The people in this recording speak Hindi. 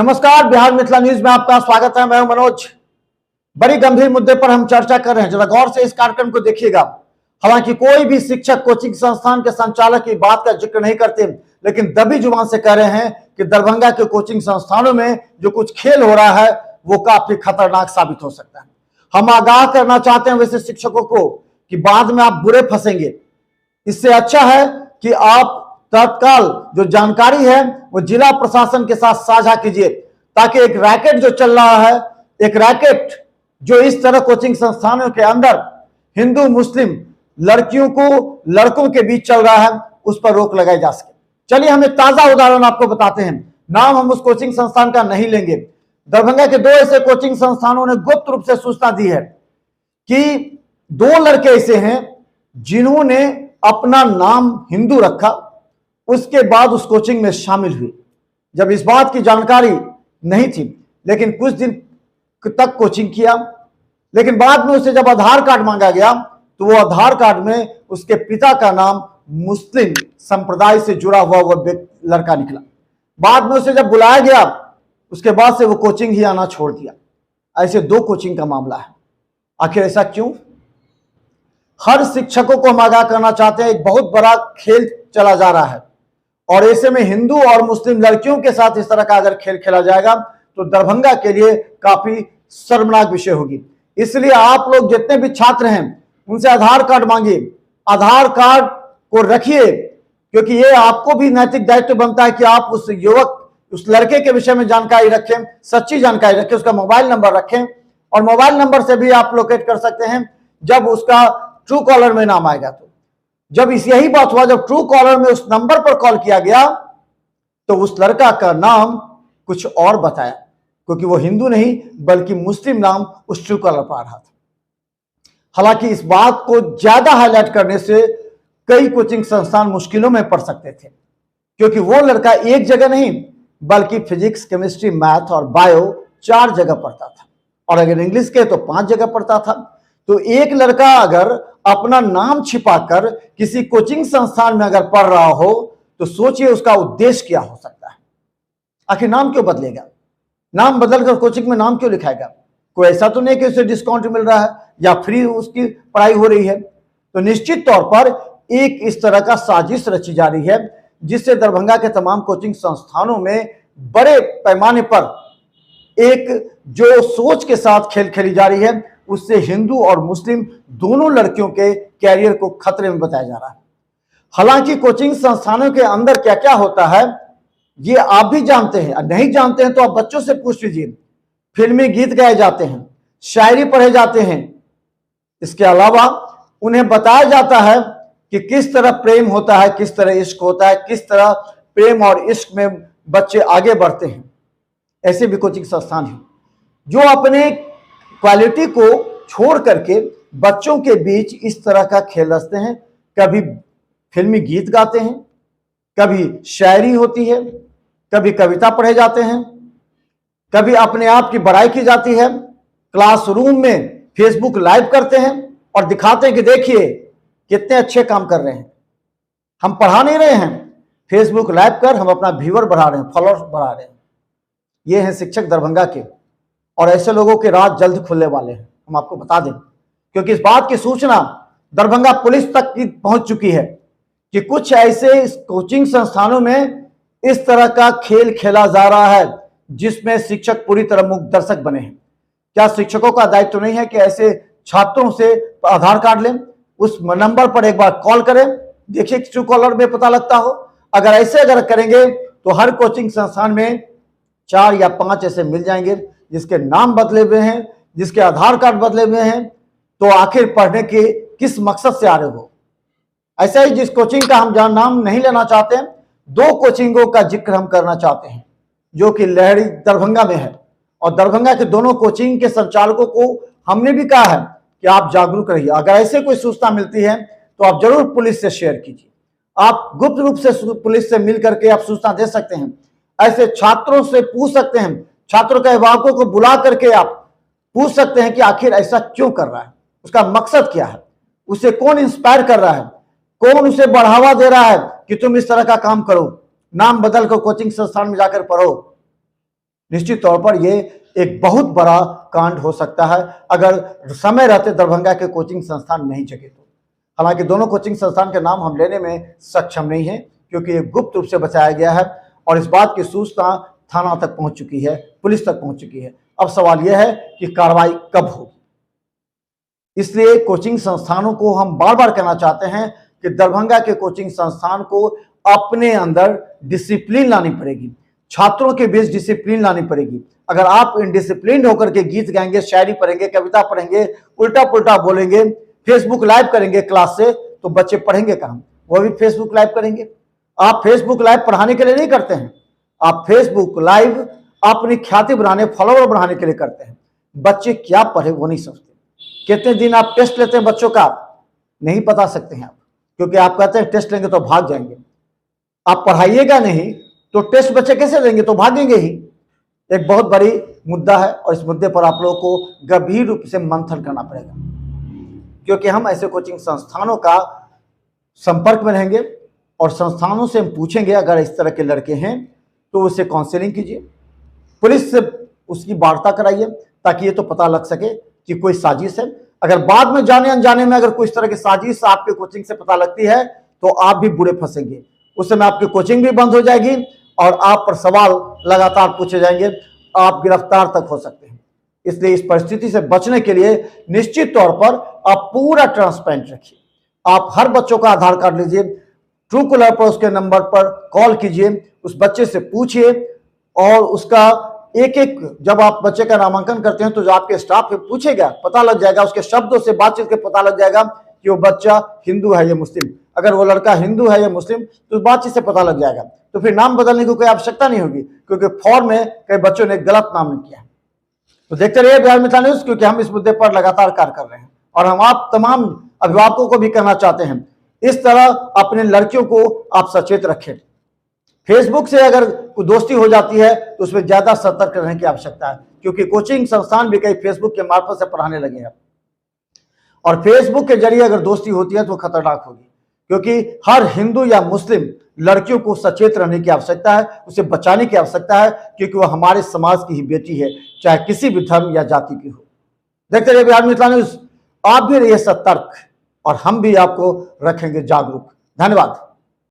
नमस्कार, बिहार मिथिला न्यूज में आपका स्वागत है। मैं हूं मनोज। बड़ी गंभीर मुद्दे पर हम चर्चा कर रहे हैं, जरा गौर से इस कार्यक्रम को देखिएगा। हालांकि कोई भी शिक्षक कोचिंग संस्थान के संचालक की बात का जिक्र नहीं करते, लेकिन दबी जुबान से कह रहे हैं कि दरभंगा के कोचिंग संस्थानों में जो कुछ खेल हो रहा है वो काफी खतरनाक साबित हो सकता है। हम आगाह करना चाहते हैं वैसे शिक्षकों को कि बाद में आप बुरे फंसेंगे। इससे अच्छा है कि आप तत्काल जो जानकारी है वो जिला प्रशासन के साथ साझा कीजिए, ताकि एक रैकेट जो चल रहा है, एक रैकेट जो इस तरह कोचिंग संस्थानों के अंदर हिंदू मुस्लिम लड़कियों को लड़कों के बीच चल रहा है, उस पर रोक लगाई जा सके। चलिए हम एक ताजा उदाहरण आपको बताते हैं। नाम हम उस कोचिंग संस्थान का नहीं लेंगे। दरभंगा के दो ऐसे कोचिंग संस्थानों ने गुप्त रूप से सूचना दी है कि दो लड़के ऐसे हैं जिन्होंने अपना नाम हिंदू रखा, उसके बाद उस कोचिंग में शामिल हुए। जब इस बात की जानकारी नहीं थी, लेकिन कुछ दिन तक कोचिंग किया, लेकिन बाद में उसे जब आधार कार्ड मांगा गया तो वो आधार कार्ड में उसके पिता का नाम मुस्लिम संप्रदाय से जुड़ा हुआ वो लड़का निकला। बाद में उसे जब बुलाया गया, उसके बाद से वो कोचिंग ही आना छोड़ दिया। ऐसे दो कोचिंग का मामला है। आखिर ऐसा क्यों? हर शिक्षकों को हम आगाह करना चाहते हैं, एक बहुत बड़ा खेल चला जा रहा है और ऐसे में हिंदू और मुस्लिम लड़कियों के साथ इस तरह का अगर खेल खेला जाएगा तो दरभंगा के लिए काफी शर्मनाक विषय होगी। इसलिए आप लोग जितने भी छात्र हैं उनसे आधार कार्ड मांगिए, आधार कार्ड को रखिए, क्योंकि ये आपको भी नैतिक दायित्व बनता है कि आप उस युवक, उस लड़के के विषय में जानकारी रखें, सच्ची जानकारी रखें, उसका मोबाइल नंबर रखें। और मोबाइल नंबर से भी आप लोकेट कर सकते हैं जब उसका ट्रू कॉलर में नाम आएगा। तो जब यही बात हुआ, जब ट्रू कॉलर में उस नंबर पर कॉल किया गया तो उस लड़का का नाम कुछ और बताया, क्योंकि वो हिंदू नहीं बल्कि मुस्लिम नाम उस ट्रू कॉलर पर आ रहा था। हालांकि इस बात को ज्यादा हाईलाइट करने से कई कोचिंग संस्थान मुश्किलों में पड़ सकते थे, क्योंकि वो लड़का एक जगह नहीं बल्कि फिजिक्स, केमिस्ट्री, मैथ और बायो 4 जगह पढ़ता था, और अगर इंग्लिश के तो 5 जगह पढ़ता था। तो एक लड़का अगर अपना नाम छिपाकर किसी कोचिंग संस्थान में अगर पढ़ रहा हो तो सोचिए उसका उद्देश्य क्या हो सकता है। आखिर नाम क्यों बदलेगा? नाम बदलकर कोचिंग में नाम क्यों लिखाएगा? कोई ऐसा तो नहीं कि उसे डिस्काउंट मिल रहा है या फ्री उसकी पढ़ाई हो रही है। तो निश्चित तौर पर एक इस तरह का साजिश रची जा रही है, जिससे दरभंगा के तमाम कोचिंग संस्थानों में बड़े पैमाने पर एक जो सोच के साथ खेल खेली जा रही है, उससे हिंदू और मुस्लिम दोनों लड़कियों के कैरियर को खतरे में बताया जा रहा है। हालांकि कोचिंग संस्थानों के अंदर क्या क्या होता है ये आप भी जानते हैं, नहीं जानते हैं तो आप बच्चों से पूछ लीजिए। फिल्मी गीत गाए जाते हैं, शायरी पढ़े जाते हैं, इसके अलावा उन्हें बताया जाता है कि किस तरह प्रेम होता है, किस तरह इश्क होता है, किस तरह प्रेम और इश्क में बच्चे आगे बढ़ते हैं। ऐसे भी कोचिंग संस्थान हैं जो अपने क्वालिटी को छोड़ करके बच्चों के बीच इस तरह का खेल रचते हैं। कभी फिल्मी गीत गाते हैं, कभी शायरी होती है, कभी कविता पढ़े जाते हैं, कभी अपने आप की बड़ाई की जाती है। क्लासरूम में फेसबुक लाइव करते हैं और दिखाते हैं कि देखिए कितने अच्छे काम कर रहे हैं। हम पढ़ा नहीं रहे हैं, फेसबुक लाइव कर हम अपना व्यूअर बढ़ा रहे हैं, फॉलोअर्स बढ़ा रहे हैं। ये हैं शिक्षक दरभंगा के, और ऐसे लोगों के राज जल्द खुलने वाले हैं, हम आपको बता दें, क्योंकि इस बात की सूचना दरभंगा पुलिस तक की पहुंच चुकी है कि कुछ ऐसे इस कोचिंग संस्थानों में इस तरह का खेल खेला जा रहा है जिसमें शिक्षक पूरी तरह मूक दर्शक बने हैं। क्या शिक्षकों का दायित्व तो नहीं है कि ऐसे छात्रों से आधार कार्ड लें, उस नंबर पर एक बार कॉल करें, देखिए ट्रू कॉलर में पता लगता हो। अगर ऐसे अगर करेंगे तो हर कोचिंग संस्थान में 4 या 5 ऐसे मिल जाएंगे जिसके नाम बदले हुए हैं, जिसके आधार कार्ड बदले हुए हैं। तो आखिर पढ़ने के किस मकसद से आ रहे हो? ऐसा ही जिस कोचिंग का हम जहां नाम नहीं लेना चाहते हैं, 2 कोचिंगों का जिक्र हम करना चाहते हैं जो कि लहरी दरभंगा में है। और दरभंगा के दोनों कोचिंग के संचालकों को हमने भी कहा है कि आप जागरूक रहिए। अगर ऐसे कोई सूचना मिलती है तो आप जरूर पुलिस से शेयर कीजिए। आप गुप्त रूप से पुलिस से मिल करके आप सूचना दे सकते हैं, ऐसे छात्रों से पूछ सकते हैं, छात्रों के अभिभावकों को बुला करके आप पूछ सकते हैं कि आखिर ऐसा क्यों कर रहा है, उसका मकसद क्या है, उसे कौन इंस्पायर कर रहा है, कौन उसे बढ़ावा दे रहा है कि तुम इस तरह का काम करो, नाम बदल कर कोचिंग संस्थान में जाकर पढ़ो। निश्चित तौर पर ये एक बहुत बड़ा कांड हो सकता है अगर समय रहते दरभंगा के कोचिंग संस्थान नहीं जगे तो। हालांकि दोनों कोचिंग संस्थान के नाम हम लेने में सक्षम नहीं है क्योंकि ये गुप्त रूप से बचाया गया है और इस बात की सूचना थाना तक पहुंच चुकी है, पुलिस तक पहुंच चुकी है। अब सवाल यह है कि कार्रवाई कब होगी। इसलिए कोचिंग संस्थानों को हम बार बार कहना चाहते हैं कि दरभंगा के कोचिंग संस्थान को अपने अंदर डिसिप्लिन लानी पड़ेगी, छात्रों के बीच डिसिप्लिन लानी पड़ेगी। अगर आप इनडिसिप्लिन होकर के गीत गाएंगे, शायरी पढ़ेंगे, कविता पढ़ेंगे, उल्टा पुल्टा बोलेंगे, फेसबुक लाइव करेंगे क्लास से, तो बच्चे पढ़ेंगे कहां? वो भी फेसबुक लाइव करेंगे। आप फेसबुक लाइव पढ़ाने के लिए नहीं करते हैं, आप फेसबुक लाइव अपनी ख्याति बढ़ाने, फॉलोवर बढ़ाने के लिए करते हैं। बच्चे क्या पढ़े वो नहीं समझते। कितने दिन आप टेस्ट लेते हैं बच्चों का नहीं बता सकते हैं आप, क्योंकि आप कहते हैं टेस्ट लेंगे तो भाग जाएंगे। आप पढ़ाइएगा नहीं तो टेस्ट बच्चे कैसे देंगे? तो भागेंगे ही। एक बहुत बड़ी मुद्दा है और इस मुद्दे पर आप लोगों को गंभीर रूप से मंथन करना पड़ेगा, क्योंकि हम ऐसे कोचिंग संस्थानों का संपर्क में रहेंगे और संस्थानों से हम पूछेंगे अगर इस तरह के लड़के हैं तो उसे काउंसलिंग कीजिए, पुलिस से उसकी वार्ता कराइए ताकि ये तो पता लग सके कि कोई साजिश है। अगर बाद में जाने अनजाने में अगर कोई इस तरह की साजिश आपके कोचिंग से पता लगती है तो आप भी बुरे फंसेंगे। उस समय आपकी कोचिंग भी बंद हो जाएगी और आप पर सवाल लगातार पूछे जाएंगे, आप गिरफ्तार तक हो सकते हैं। इसलिए इस परिस्थिति से बचने के लिए निश्चित तौर पर आप पूरा ट्रांसपेरेंट रखिए। आप हर बच्चों का आधार कार्ड लीजिए, ट्रू कॉलर पर उसके नंबर पर कॉल कीजिए, उस बच्चे से पूछिए और उसका एक एक, जब आप बच्चे का नामांकन करते हैं तो जो आपके स्टाफ है पूछेगा, पता लग जाएगा, उसके शब्दों से बातचीत के पता लग जाएगा कि वो बच्चा हिंदू है या मुस्लिम। अगर वो लड़का हिंदू है या मुस्लिम तो उस बातचीत से पता लग जाएगा, तो फिर नाम बदलने की कोई आवश्यकता नहीं होगी, क्योंकि फॉर्म में कई बच्चों ने गलत नाम किया है। तो देखते रहिए बिहार मिथिला न्यूज, क्योंकि हम इस मुद्दे पर लगातार कार्य कर रहे हैं और हम आप तमाम अभिभावकों को भी कहना चाहते हैं, इस तरह अपने लड़कियों को आप सचेत रखें। फेसबुक से अगर कोई दोस्ती हो जाती है तो उसमें ज्यादा सतर्क रहने की आवश्यकता है, क्योंकि कोचिंग संस्थान भी कई फेसबुक के मार्फत से पढ़ाने लगे हैं और फेसबुक के जरिए अगर दोस्ती होती है तो खतरनाक होगी, क्योंकि हर हिंदू या मुस्लिम लड़कियों को सचेत रहने की आवश्यकता है, उसे बचाने की आवश्यकता है, क्योंकि वह हमारे समाज की ही बेटी है, चाहे किसी भी धर्म या जाति की हो। देखते रहिए बिहार मिथिला न्यूज, आप भी रहिए सतर्क और हम भी आपको रखेंगे जागरूक। धन्यवाद।